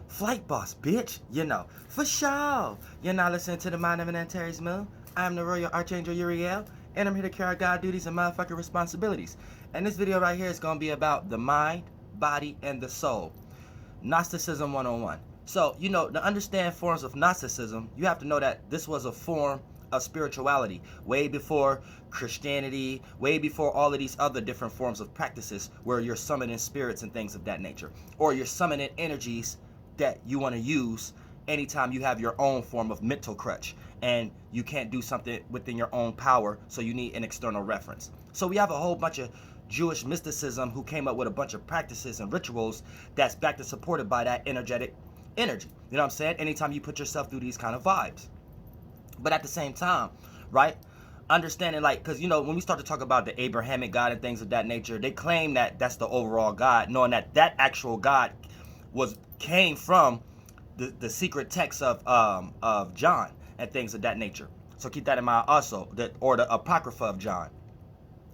Flight boss, bitch. For sure. You're not listening to the Mind of an Antares Moon. I'm the Royal Archangel Uriel, and I'm here to carry out God duties and motherfucking responsibilities. And this video right here is going to be about the mind, body, and the soul. Gnosticism 101. So, to understand forms of Gnosticism, you have to know that this was a form of spirituality way before Christianity, way before all of these other different forms of practices where you're summoning spirits and things of that nature, or you're summoning energies that you want to use anytime you have your own form of mental crutch and you can't do something within your own power, so you need an external reference. So we have a whole bunch of Jewish mysticism who came up with a bunch of practices and rituals that's backed and supported by that energetic energy. You know what I'm saying? Anytime you put yourself through these kind of vibes. But at the same time, right? Understanding, like, because, when we start to talk about the Abrahamic God and things of that nature, they claim that that's the overall God, knowing that that actual God came from the secret text of John and things of that nature. So keep that in mind also, or the Apocrypha of John.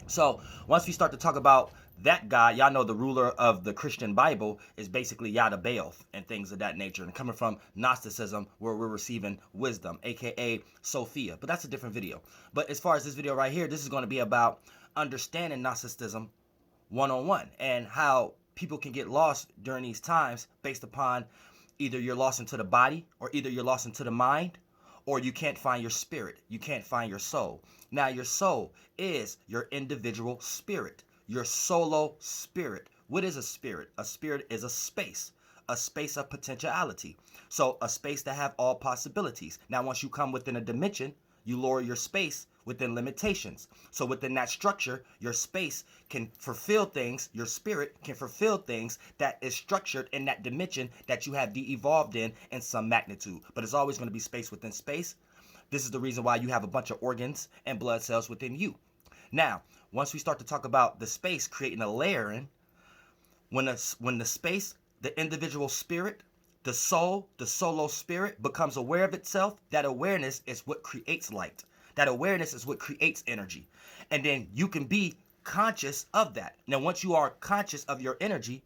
So once we start to talk about that God, y'all know the ruler of the Christian Bible is basically Yada Baoth and things of that nature. And coming from Gnosticism, where we're receiving wisdom, aka Sophia. But that's a different video. But as far as this video right here, this is going to be about understanding Gnosticism 101 and how people can get lost during these times based upon either you're lost into the body, or either you're lost into the mind, or you can't find your spirit. You can't find your soul. Now, your soul is your individual spirit, your solo spirit. What is a spirit? A spirit is a space of potentiality. So a space that have all possibilities. Now, once you come within a dimension, you lower your space within limitations. So within that structure, your space can fulfill things, your spirit can fulfill things that is structured in that dimension that you have de-evolved in some magnitude. But it's always going to be space within space. This is the reason why you have a bunch of organs and blood cells within you. Now, once we start to talk about the space creating a layering, when the space, the individual spirit, the soul, the solo spirit becomes aware of itself, that awareness is what creates light. That awareness is what creates energy. And then you can be conscious of that. Now, once you are conscious of your energy,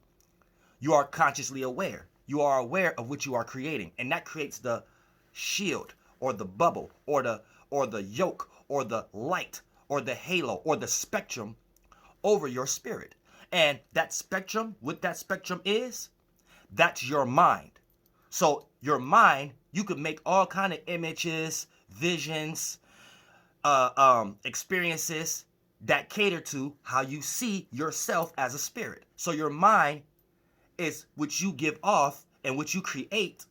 you are consciously aware. You are aware of what you are creating. And that creates the shield, or the bubble, or the yoke, or the light, or the halo, or the spectrum over your spirit. And that spectrum, what that spectrum is, that's your mind. So your mind, you could make all kind of images, visions, experiences that cater to how you see yourself as a spirit. So your mind is what you give off and what you create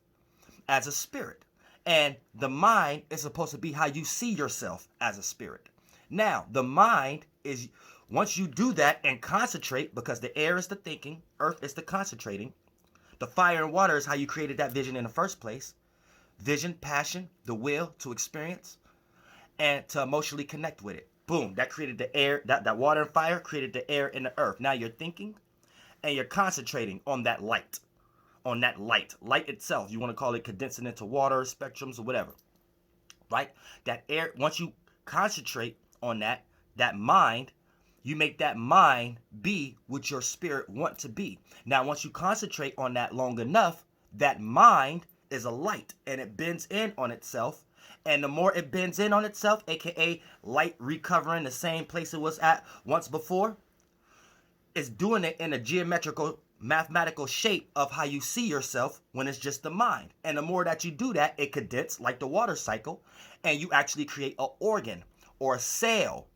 as a spirit. And the mind is supposed to be how you see yourself as a spirit. Now, the mind is, once you do that and concentrate, because the air is the thinking, earth is the concentrating, the fire and water is how you created that vision in the first place. Vision, passion, the will to experience, and to emotionally connect with it. Boom, that created the air, that water and fire created the air and the earth. Now you're thinking and you're concentrating on that light. On that light. Light itself. You want to call it condensing into water, spectrums, or whatever. Right? That air, once you concentrate on that mind, you make that mind be what your spirit want to be. Now, once you concentrate on that long enough, that mind is a light and it bends in on itself. And the more it bends in on itself, aka light recovering the same place it was at once before, it's doing it in a geometrical, mathematical shape of how you see yourself when it's just the mind. And the more that you do that, it condenses like the water cycle, and you actually create an organ or a cell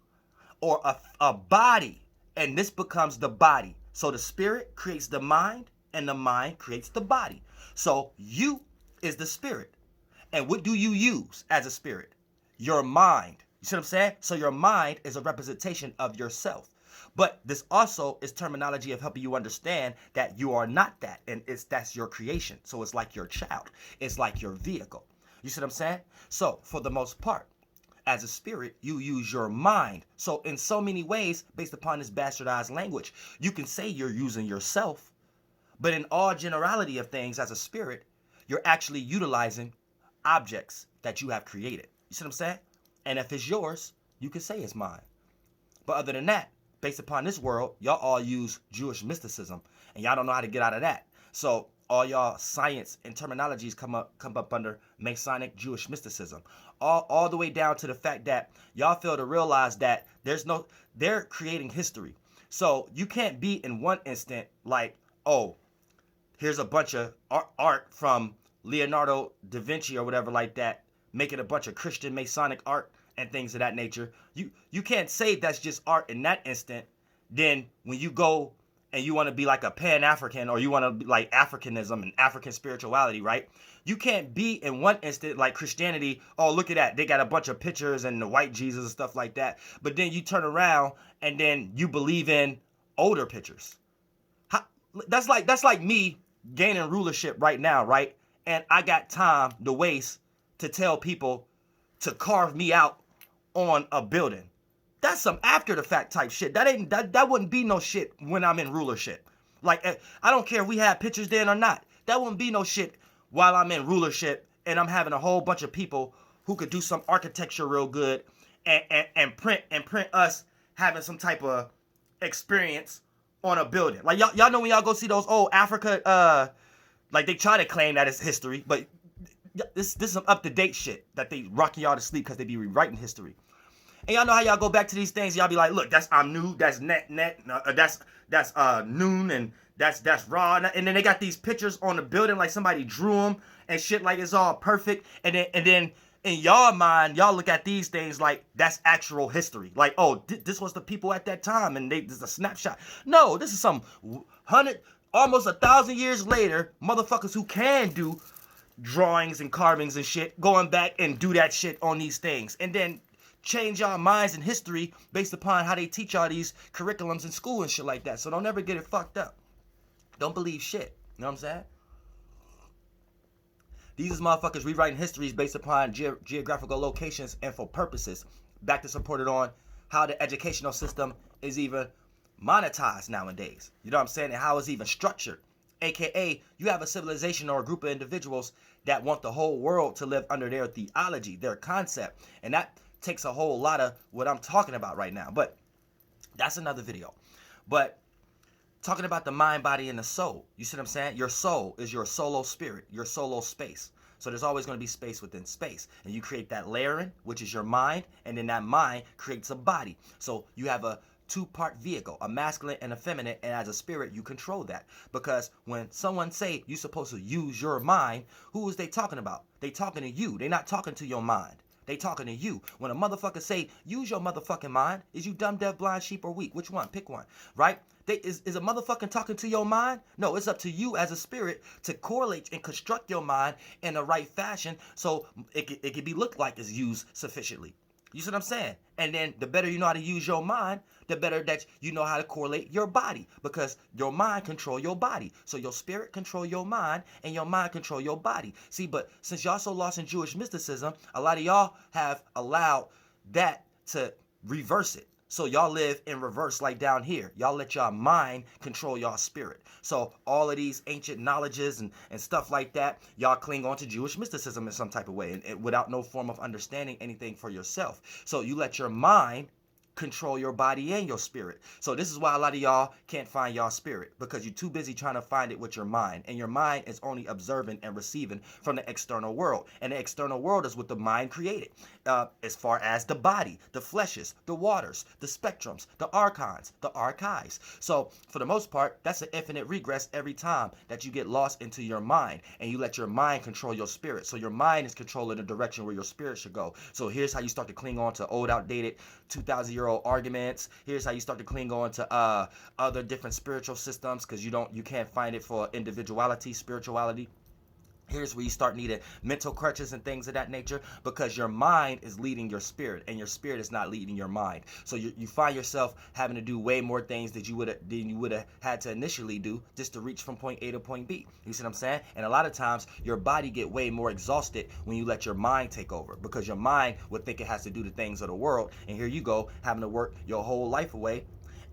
or a body. And this becomes the body. So the spirit creates the mind, and the mind creates the body. So you is the spirit. And what do you use as a spirit? Your mind. You see what I'm saying? So your mind is a representation of yourself. But this also is terminology of helping you understand that you are not that. And that's your creation. So it's like your child. It's like your vehicle. You see what I'm saying? So for the most part, as a spirit, you use your mind. So in so many ways, based upon this bastardized language, you can say you're using yourself. But in all generality of things, as a spirit, you're actually utilizing objects that you have created. You see what I'm saying? And if it's yours, you can say it's mine. But other than that, based upon this world, y'all all use Jewish mysticism, and y'all don't know how to get out of that. So all y'all science and terminologies come up under Masonic Jewish mysticism. All the way down to the fact that y'all fail to realize that they're creating history. So you can't be in one instant like, oh, here's a bunch of art from Leonardo da Vinci or whatever like that, making a bunch of Christian Masonic art and things of that nature. You can't say that's just art in that instant. Then when you go and you want to be like a Pan-African, or you want to be like Africanism and African spirituality, right? You can't be in one instant like Christianity, oh, look at that, they got a bunch of pictures and the white Jesus and stuff like that. But then you turn around and then you believe in older pictures. That's like me gaining rulership right now, right? And I got time to waste to tell people to carve me out on a building. That's some after the fact type shit. That wouldn't be no shit when I'm in rulership. Like, I don't care if we had pictures then or not. That wouldn't be no shit while I'm in rulership and I'm having a whole bunch of people who could do some architecture real good and print us having some type of experience on a building. Like, y'all know when y'all go see those old Africa, like they try to claim that it's history, but this is some up to date shit that they rocking y'all to sleep because they be rewriting history. And y'all know how y'all go back to these things. Y'all be like, look, that's Amnu, that's net, that's noon, and that's raw. And then they got these pictures on the building like somebody drew them and shit, like it's all perfect. And then in y'all mind, y'all look at these things like that's actual history. Like, oh, this was the people at that time, and this is a snapshot. No, this is some almost 1,000 years later, motherfuckers who can do drawings and carvings and shit, going back and do that shit on these things. And then change y'all minds in history based upon how they teach y'all these curriculums in school and shit like that. So don't ever get it fucked up. Don't believe shit. You know what I'm saying? These is motherfuckers rewriting histories based upon geographical locations and for purposes. Back to supported on how the educational system is even monetized nowadays. You know what I'm saying? And how it's even structured. AKA, you have a civilization or a group of individuals that want the whole world to live under their theology, their concept. And that takes a whole lot of what I'm talking about right now. But that's another video. But talking about the mind, body, and the soul. You see what I'm saying? Your soul is your solo spirit, your solo space. So there's always going to be space within space. And you create that layering, which is your mind. And then that mind creates a body. So you have a two-part vehicle, a masculine and a feminine, and as a spirit, you control that. Because when someone say you're supposed to use your mind, who is they talking about? They talking to you. They not talking to your mind. They talking to you. When a motherfucker say, use your motherfucking mind, is you dumb, deaf, blind, sheep, or weak? Which one? Pick one, right? Is a motherfucker talking to your mind? No, it's up to you as a spirit to correlate and construct your mind in the right fashion so it can be looked like it's used sufficiently. You see what I'm saying? And then the better you know how to use your mind, the better that you know how to correlate your body, because your mind control your body. So your spirit control your mind and your mind control your body. See, but since y'all so lost in Jewish mysticism, a lot of y'all have allowed that to reverse it. So y'all live in reverse like down here. Y'all let y'all mind control y'all spirit. So all of these ancient knowledges and stuff like that, y'all cling on to Jewish mysticism in some type of way and without no form of understanding anything for yourself. So you let your mind control your body and your spirit. So this is why a lot of y'all can't find y'all spirit, because you're too busy trying to find it with your mind, and your mind is only observing and receiving from the external world, and the external world is what the mind created, as far as the body, the fleshes, the waters, the spectrums, the archons, the archives. So for the most part, that's an infinite regress every time that you get lost into your mind and you let your mind control your spirit. So your mind is controlling the direction where your spirit should go. So here's how you start to cling on to old, outdated 2,000-year-old arguments. Here's how you start to cling on to other different spiritual systems, because you can't find it for individuality, spirituality. Here's where you start needing mental crutches and things of that nature, because your mind is leading your spirit and your spirit is not leading your mind. So you find yourself having to do way more things than you would have had to initially do just to reach from point A to point B. You see what I'm saying? And a lot of times your body get way more exhausted when you let your mind take over, because your mind would think it has to do the things of the world. And here you go, having to work your whole life away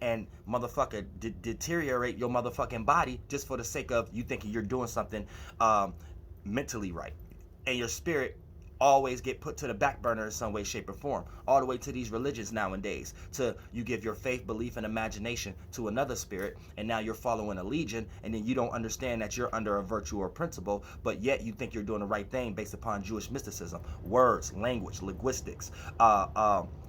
and motherfucker deteriorate your motherfucking body just for the sake of you thinking you're doing something mentally right, and your spirit always get put to the back burner in some way, shape, or form, all the way to these religions nowadays. To you give your faith, belief, and imagination to another spirit, and now you're following a legion, and then you don't understand that you're under a virtue or principle, but yet you think you're doing the right thing based upon Jewish mysticism, words, language, linguistics,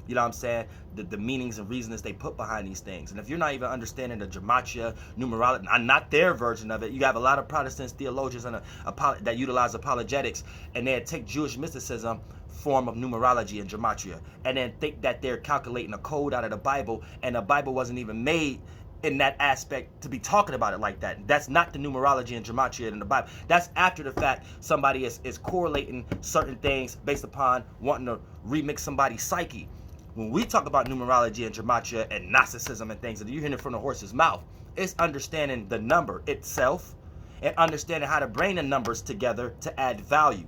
you know what I'm saying? The meanings and reasons they put behind these things. And if you're not even understanding the gematria, numerology, not their version of it, you have a lot of Protestants, theologians, and that utilize apologetics, and they take Jewish mysticism form of numerology and gematria, and then think that they're calculating a code out of the Bible, and the Bible wasn't even made in that aspect to be talking about it like that. That's not the numerology and gematria in the Bible. That's after the fact somebody is correlating certain things based upon wanting to remix somebody's psyche. When we talk about numerology and gematria and Gnosticism and things, and you're hearing it from the horse's mouth, it's understanding the number itself and understanding how to bring the numbers together to add value.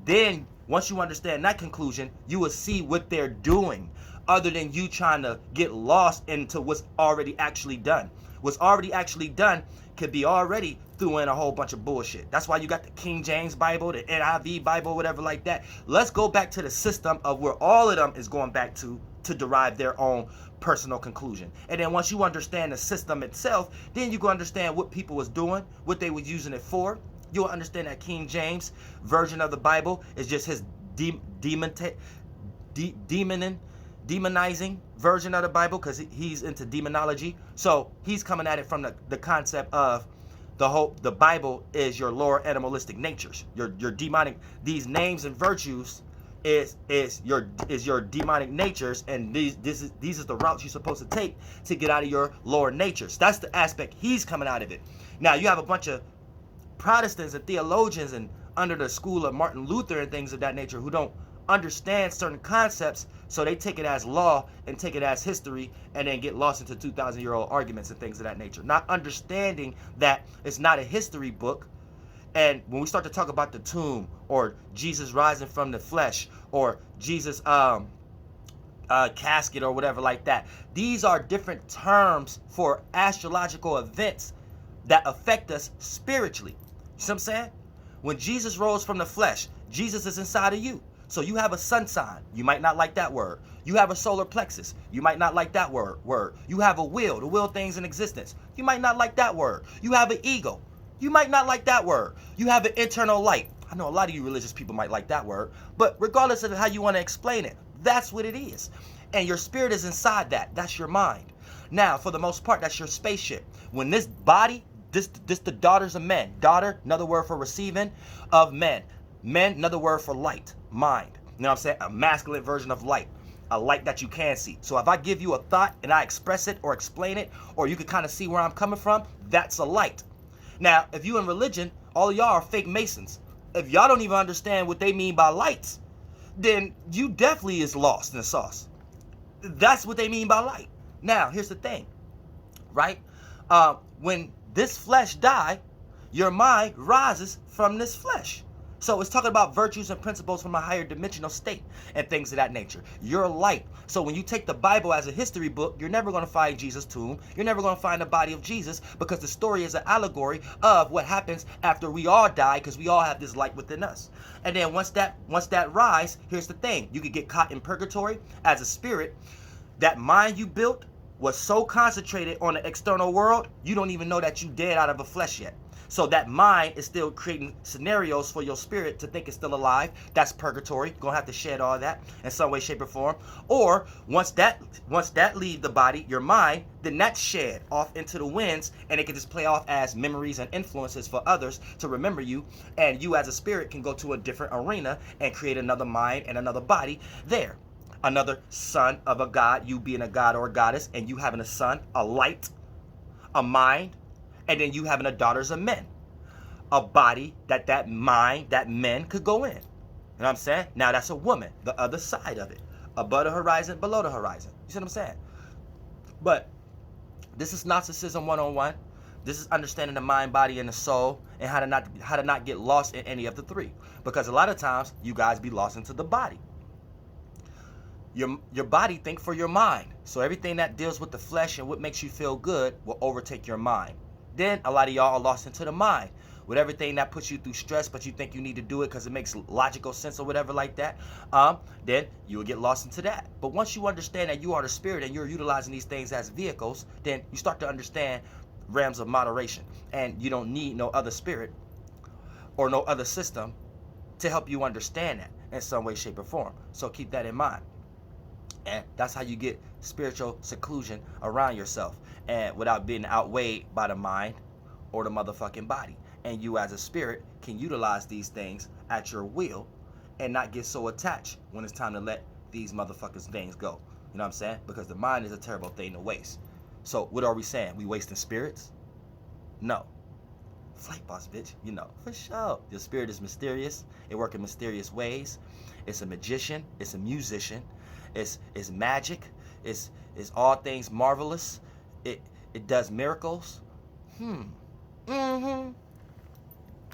Then, once you understand that conclusion, you will see what they're doing, other than you trying to get lost into what's already actually done. What's already actually done could be already threw in a whole bunch of bullshit. That's why you got the King James Bible, the NIV Bible, whatever like that. Let's go back to the system of where all of them is going back to derive their own personal conclusion. And then once you understand the system itself, then you can understand what people was doing, what they was using it for. You'll understand that King James version of the Bible is just his demonizing version of the Bible, because he's into demonology. So he's coming at it from the concept of the Bible is your lower animalistic natures, your demonic. These names and virtues is your demonic natures, and these is the routes you're supposed to take to get out of your lower natures. That's the aspect he's coming out of it. Now you have a bunch of Protestants and theologians and under the school of Martin Luther and things of that nature who don't understand certain concepts, so they take it as law and take it as history, and then get lost into 2,000-year-old arguments and things of that nature, not understanding that it's not a history book. And when we start to talk about the tomb, or Jesus rising from the flesh, or Jesus casket, or whatever like that, these are different terms for astrological events that affect us spiritually. You see what I'm saying? When Jesus rose from the flesh, Jesus is inside of you. So you have a sun sign. You might not like that word. You have a solar plexus. You might not like that word. You have a will to will things in existence. You might not like that word. You have an ego. You might not like that word. You have an internal light. I know a lot of you religious people might like that word, but regardless of how you want to explain it, that's what it is. And your spirit is inside that. That's your mind. Now, for the most part, that's your spaceship. When this body, this the daughters of men. Daughter, another word for receiving, of men. Men, another word for light, mind. You know what I'm saying? A masculine version of light. A light that you can see. So if I give you a thought and I express it or explain it, or you can kind of see where I'm coming from, that's a light. Now, if you in religion, all of y'all are fake Masons. If y'all don't even understand what they mean by lights, then you definitely is lost in the sauce. That's what they mean by light. Now, here's the thing, right? When this flesh die, your mind rises from this flesh. So it's talking about virtues and principles from a higher dimensional state and things of that nature. You're light. So when you take the Bible as a history book, you're never going to find Jesus' tomb. You're never going to find the body of Jesus, because the story is an allegory of what happens after we all die, because we all have this light within us. And then once that rise, here's the thing. You could get caught in purgatory as a spirit. That mind you built was so concentrated on the external world, you don't even know that you dead out of a flesh yet. So that mind is still creating scenarios for your spirit to think it's still alive. That's purgatory. You're gonna have to shed all that in some way, shape, or form. Or once that leave the body, your mind, then that's shed off into the winds, and it can just play off as memories and influences for others to remember you. And you as a spirit can go to a different arena and create another mind and another body there. Another son of a god, you being a god or a goddess, and you having a son, a light, a mind, and then you having a daughters of men, a body that mind, that men could go in. You know what I'm saying? Now that's a woman, the other side of it, above the horizon, below the horizon. You see what I'm saying? But this is Gnosticism 101. This is understanding the mind, body, and the soul, and how to not get lost in any of the three. Because a lot of times you guys be lost into the body. Your body think for your mind. So everything that deals with the flesh and what makes you feel good will overtake your mind. Then a lot of y'all are lost into the mind. with everything that puts you through stress, but you think you need to do it because it makes logical sense or whatever like that, then you will get lost into that. But once you understand that you are the spirit and you're utilizing these things as vehicles, then you start to understand realms of moderation, and you don't need no other spirit or no other system to help you understand that in some way, shape, or form. So keep that in mind. And that's how you get spiritual seclusion around yourself, and without being outweighed by the mind or the motherfucking body. And you as a spirit can utilize these things at your will and not get so attached when it's time to let these motherfuckers things go. You know what I'm saying? Because the mind is a terrible thing to waste. So what are we saying? We wasting spirits? No. Flight boss, bitch, you know, for sure. Your spirit is mysterious. It works in mysterious ways. It's a magician. It's a musician. It's magic. It's all things marvelous. It does miracles.